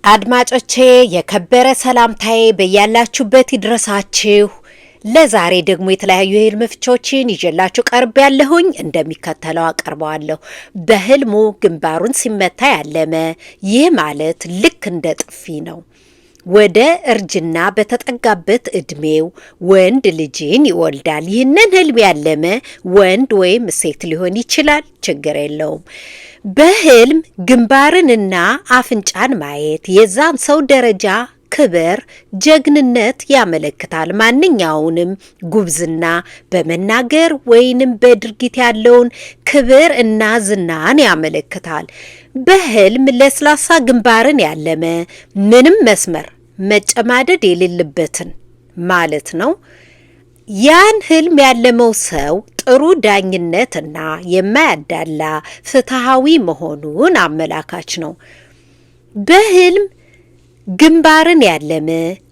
አድማጮቼ የከበረ ሰላምታዬ በያላችሁበት ይድረሳችሁ። ለዛሬ ደግሞ የተለያዩ የህልም ፍቾችን ይዤላችሁ ቀርብ ያለሁኝ እንደሚከተለው አቀርበዋለሁ። በህልሙ ግንባሩን ሲመታ ያለመ፣ ይህ ማለት ልክ እንደ ጥፊ ነው። ወደ እርጅና በተጠጋበት እድሜው ወንድ ልጅን ይወልዳል። ይህንን ህልም ያለመ ወንድ ወይም ሴት ሊሆን ይችላል፣ ችግር የለውም። በህልም ግንባርንና አፍንጫን ማየት የዛን ሰው ደረጃ፣ ክብር፣ ጀግንነት ያመለክታል። ማንኛውንም ጉብዝና በመናገር ወይንም በድርጊት ያለውን ክብር እና ዝናን ያመለክታል። በህልም ለስላሳ ግንባርን ያለመ ምንም መስመር መጨማደድ የሌለበትን ማለት ነው። ያን ህልም ያለመው ሰው ጥሩ ዳኝነትና የማያዳላ ፍትሃዊ መሆኑን አመላካች ነው። በህልም ግንባርን ያለመ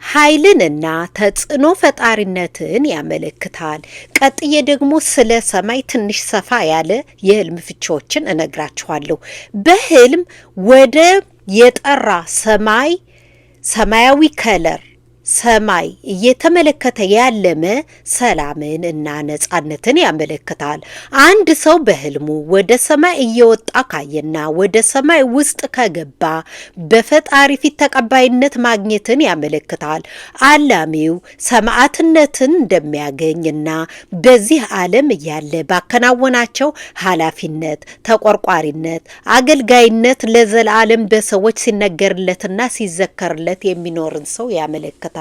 ኃይልንና ተጽዕኖ ፈጣሪነትን ያመለክታል። ቀጥዬ ደግሞ ስለ ሰማይ ትንሽ ሰፋ ያለ የህልም ፍቾችን እነግራችኋለሁ። በህልም ወደ የጠራ ሰማያዊ ከለር ሰማይ እየተመለከተ ያለመ ሰላምን እና ነጻነትን ያመለክታል። አንድ ሰው በህልሙ ወደ ሰማይ እየወጣ ካየና ወደ ሰማይ ውስጥ ከገባ በፈጣሪ ፊት ተቀባይነት ማግኘትን ያመለክታል። አላሚው ሰማዕትነትን እንደሚያገኝና በዚህ ዓለም እያለ ባከናወናቸው ኃላፊነት፣ ተቆርቋሪነት፣ አገልጋይነት ለዘላለም በሰዎች ሲነገርለትና ሲዘከርለት የሚኖርን ሰው ያመለክታል።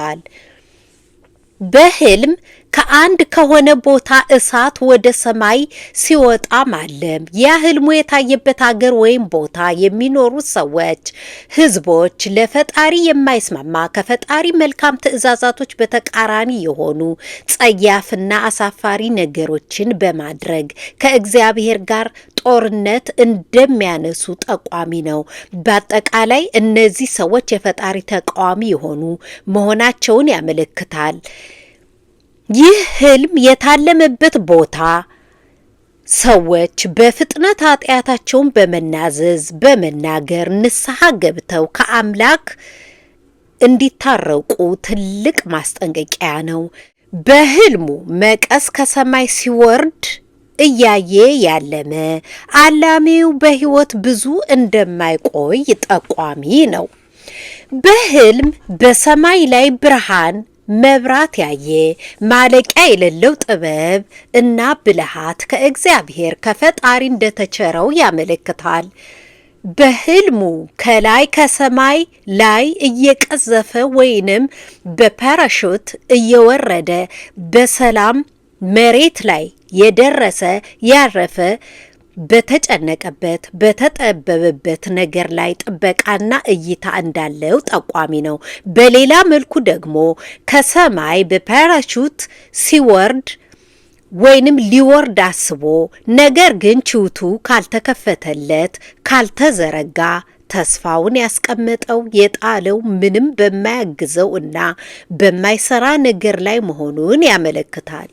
በህልም ከአንድ ከሆነ ቦታ እሳት ወደ ሰማይ ሲወጣ ማለም ያ ህልሙ የታየበት ሀገር ወይም ቦታ የሚኖሩ ሰዎች፣ ህዝቦች ለፈጣሪ የማይስማማ ከፈጣሪ መልካም ትእዛዛቶች በተቃራኒ የሆኑ ጸያፍና አሳፋሪ ነገሮችን በማድረግ ከእግዚአብሔር ጋር ጦርነት እንደሚያነሱ ጠቋሚ ነው። በአጠቃላይ እነዚህ ሰዎች የፈጣሪ ተቃዋሚ የሆኑ መሆናቸውን ያመለክታል። ይህ ህልም የታለመበት ቦታ ሰዎች በፍጥነት ኃጢአታቸውን በመናዘዝ በመናገር ንስሐ ገብተው ከአምላክ እንዲታረቁ ትልቅ ማስጠንቀቂያ ነው። በህልሙ መቀስ ከሰማይ ሲወርድ እያየ ያለመ አላሚው በህይወት ብዙ እንደማይቆይ ጠቋሚ ነው። በህልም በሰማይ ላይ ብርሃን መብራት ያየ ማለቂያ የሌለው ጥበብ እና ብልሃት ከእግዚአብሔር ከፈጣሪ እንደተቸረው ያመለክታል። በህልሙ ከላይ ከሰማይ ላይ እየቀዘፈ ወይንም በፓራሹት እየወረደ በሰላም መሬት ላይ የደረሰ ያረፈ በተጨነቀበት በተጠበበበት ነገር ላይ ጥበቃና እይታ እንዳለው ጠቋሚ ነው። በሌላ መልኩ ደግሞ ከሰማይ በፓራሹት ሲወርድ ወይንም ሊወርድ አስቦ ነገር ግን ችውቱ ካልተከፈተለት ካልተዘረጋ ተስፋውን ያስቀመጠው የጣለው ምንም በማያግዘው እና በማይሰራ ነገር ላይ መሆኑን ያመለክታል።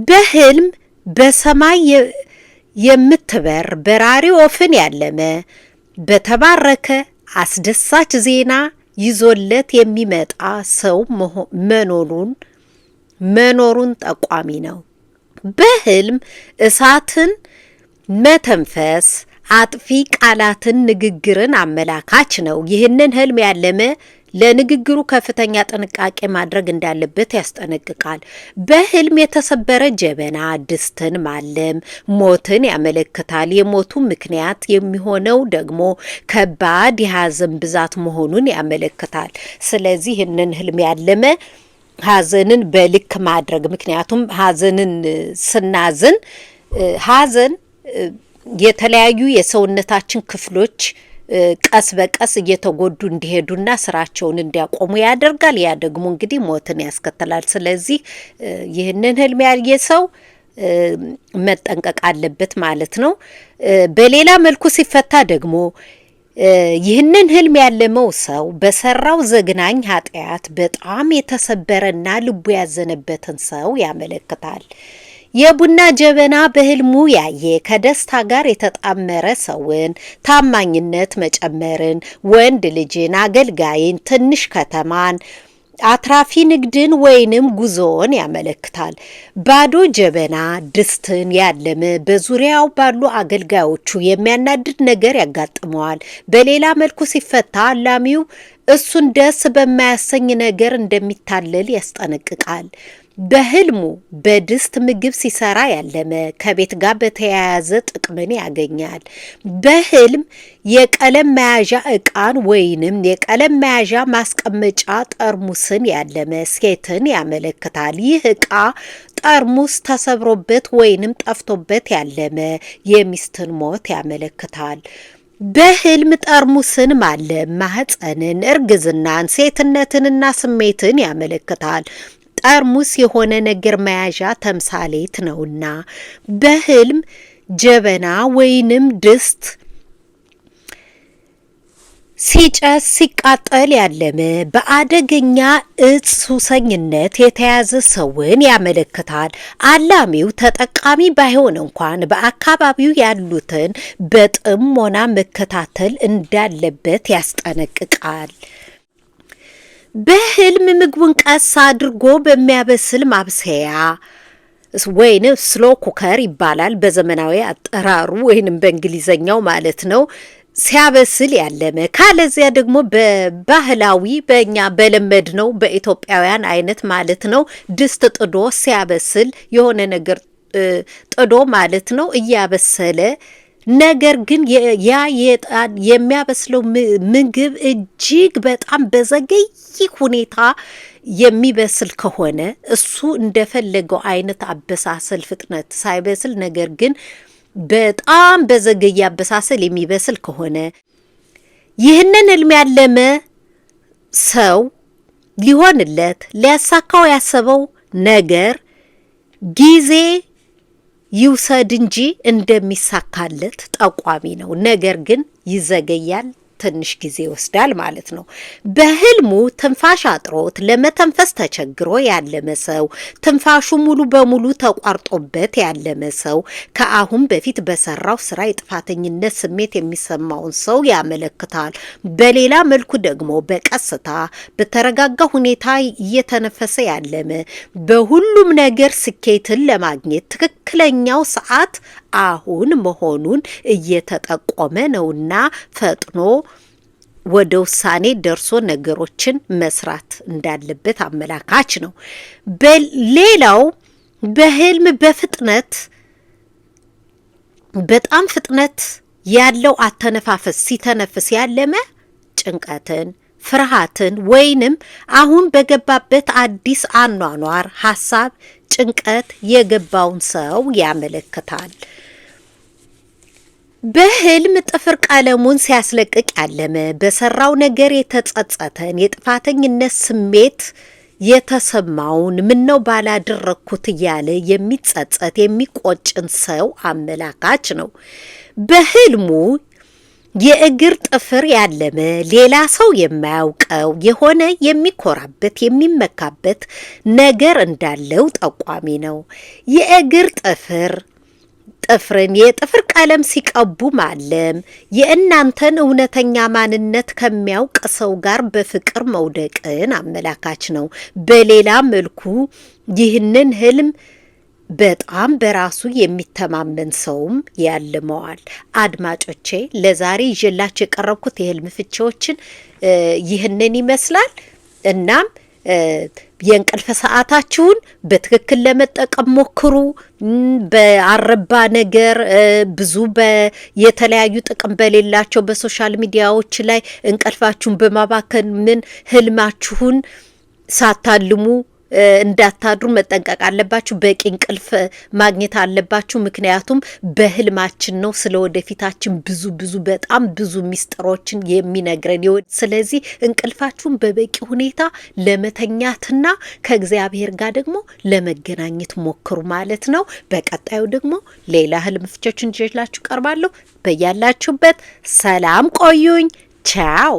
በህልም በሰማይ የምትበር በራሪ ወፍን ያለመ በተባረከ አስደሳች ዜና ይዞለት የሚመጣ ሰው መኖሩን ጠቋሚ ነው። በህልም እሳትን መተንፈስ አጥፊ ቃላትን ንግግርን አመላካች ነው። ይህንን ህልም ያለመ ለንግግሩ ከፍተኛ ጥንቃቄ ማድረግ እንዳለበት ያስጠነቅቃል። በህልም የተሰበረ ጀበና ድስትን ማለም ሞትን ያመለክታል። የሞቱ ምክንያት የሚሆነው ደግሞ ከባድ የሐዘን ብዛት መሆኑን ያመለክታል። ስለዚህ ይህንን ህልም ያለመ ሐዘንን በልክ ማድረግ፣ ምክንያቱም ሐዘንን ስናዝን ሐዘን የተለያዩ የሰውነታችን ክፍሎች ቀስ በቀስ እየተጎዱ እንዲሄዱና ስራቸውን እንዲያቆሙ ያደርጋል። ያ ደግሞ እንግዲህ ሞትን ያስከትላል። ስለዚህ ይህንን ህልም ያየ ሰው መጠንቀቅ አለበት ማለት ነው። በሌላ መልኩ ሲፈታ ደግሞ ይህንን ህልም ያለመው ሰው በሰራው ዘግናኝ ኃጢአት በጣም የተሰበረና ልቡ ያዘነበትን ሰው ያመለክታል። የቡና ጀበና በህልሙ ያየ ከደስታ ጋር የተጣመረ ሰውን፣ ታማኝነት መጨመርን፣ ወንድ ልጅን፣ አገልጋይን፣ ትንሽ ከተማን፣ አትራፊ ንግድን ወይንም ጉዞን ያመለክታል። ባዶ ጀበና ድስትን ያለመ በዙሪያው ባሉ አገልጋዮቹ የሚያናድድ ነገር ያጋጥመዋል። በሌላ መልኩ ሲፈታ አላሚው እሱን ደስ በማያሰኝ ነገር እንደሚታለል ያስጠነቅቃል። በህልሙ በድስት ምግብ ሲሰራ ያለመ ከቤት ጋር በተያያዘ ጥቅምን ያገኛል። በህልም የቀለም መያዣ ዕቃን ወይንም የቀለም መያዣ ማስቀመጫ ጠርሙስን ያለመ ሴትን ያመለክታል። ይህ ዕቃ ጠርሙስ ተሰብሮበት ወይንም ጠፍቶበት ያለመ የሚስትን ሞት ያመለክታል። በህልም ጠርሙስን ማለም ማህፀንን፣ እርግዝናን፣ ሴትነትንና ስሜትን ያመለክታል። ጠርሙስ የሆነ ነገር መያዣ ተምሳሌት ነውና። በህልም ጀበና ወይንም ድስት ሲጨስ ሲቃጠል ያለመ በአደገኛ እጽ ሱሰኝነት የተያዘ ሰውን ያመለክታል። አላሚው ተጠቃሚ ባይሆን እንኳን በአካባቢው ያሉትን በጥሞና መከታተል እንዳለበት ያስጠነቅቃል። በህልም ምግቡን ቀስ አድርጎ በሚያበስል ማብሰያ ወይንም ስሎ ኩከር ይባላል በዘመናዊ አጠራሩ ወይንም በእንግሊዘኛው ማለት ነው ሲያበስል ያለመ፣ ካለዚያ ደግሞ በባህላዊ በእኛ በለመድ ነው በኢትዮጵያውያን አይነት ማለት ነው ድስት ጥዶ ሲያበስል የሆነ ነገር ጥዶ ማለት ነው እያበሰለ ነገር ግን ያ የሚያበስለው ምግብ እጅግ በጣም በዘገይ ሁኔታ የሚበስል ከሆነ እሱ እንደፈለገው አይነት አበሳሰል ፍጥነት ሳይበስል ነገር ግን በጣም በዘገየ አበሳሰል የሚበስል ከሆነ ይህንን ህልም ያለመ ሰው ሊሆንለት ሊያሳካው ያሰበው ነገር ጊዜ ይውሰድ እንጂ እንደሚሳካለት ጠቋሚ ነው። ነገር ግን ይዘገያል፣ ትንሽ ጊዜ ይወስዳል ማለት ነው። በህልሙ ትንፋሽ አጥሮት ለመተንፈስ ተቸግሮ ያለመ ሰው፣ ትንፋሹ ሙሉ በሙሉ ተቋርጦበት ያለመ ሰው፣ ከአሁን በፊት በሰራው ስራ የጥፋተኝነት ስሜት የሚሰማውን ሰው ያመለክታል። በሌላ መልኩ ደግሞ በቀስታ በተረጋጋ ሁኔታ እየተነፈሰ ያለመ በሁሉም ነገር ስኬትን ለማግኘት ትክክለኛው ሰዓት አሁን መሆኑን እየተጠቆመ ነውና ፈጥኖ ወደ ውሳኔ ደርሶ ነገሮችን መስራት እንዳለበት አመላካች ነው። በሌላው በህልም በጣም ፍጥነት ያለው አተነፋፈስ ሲተነፍስ ያለመ ጭንቀትን፣ ፍርሃትን ወይንም አሁን በገባበት አዲስ አኗኗር ሀሳብ ጭንቀት የገባውን ሰው ያመለክታል። በህልም ጥፍር ቀለሙን ሲያስለቅቅ ያለመ በሰራው ነገር የተጸጸተን የጥፋተኝነት ስሜት የተሰማውን ምነው ባላደረኩት እያለ የሚጸጸት የሚቆጭን ሰው አመላካች ነው። በህልሙ የእግር ጥፍር ያለመ ሌላ ሰው የማያውቀው የሆነ የሚኮራበት የሚመካበት ነገር እንዳለው ጠቋሚ ነው። የእግር ጥፍርን የጥፍር ቀለም ሲቀቡ ማለም የእናንተን እውነተኛ ማንነት ከሚያውቅ ሰው ጋር በፍቅር መውደቅን አመላካች ነው። በሌላ መልኩ ይህንን ህልም በጣም በራሱ የሚተማመን ሰውም ያልመዋል። አድማጮቼ ለዛሬ ይዤላችሁ የቀረብኩት የህልም ፍቺዎችን ይህንን ይመስላል። እናም የእንቅልፍ ሰዓታችሁን በትክክል ለመጠቀም ሞክሩ። በአረባ ነገር ብዙ የተለያዩ ጥቅም በሌላቸው በሶሻል ሚዲያዎች ላይ እንቅልፋችሁን በማባከን ህልማችሁን ሳታልሙ እንዳታድሩ መጠንቀቅ አለባችሁ። በቂ እንቅልፍ ማግኘት አለባችሁ። ምክንያቱም በህልማችን ነው ስለ ወደፊታችን ብዙ በጣም ብዙ ሚስጥሮችን የሚነግረን። ስለዚህ እንቅልፋችሁን በበቂ ሁኔታ ለመተኛትና ከእግዚአብሔር ጋር ደግሞ ለመገናኘት ሞክሩ ማለት ነው። በቀጣዩ ደግሞ ሌላ ህልም ፍቾችን ይዤላችሁ ቀርባለሁ። በያላችሁበት ሰላም ቆዩኝ። ቻው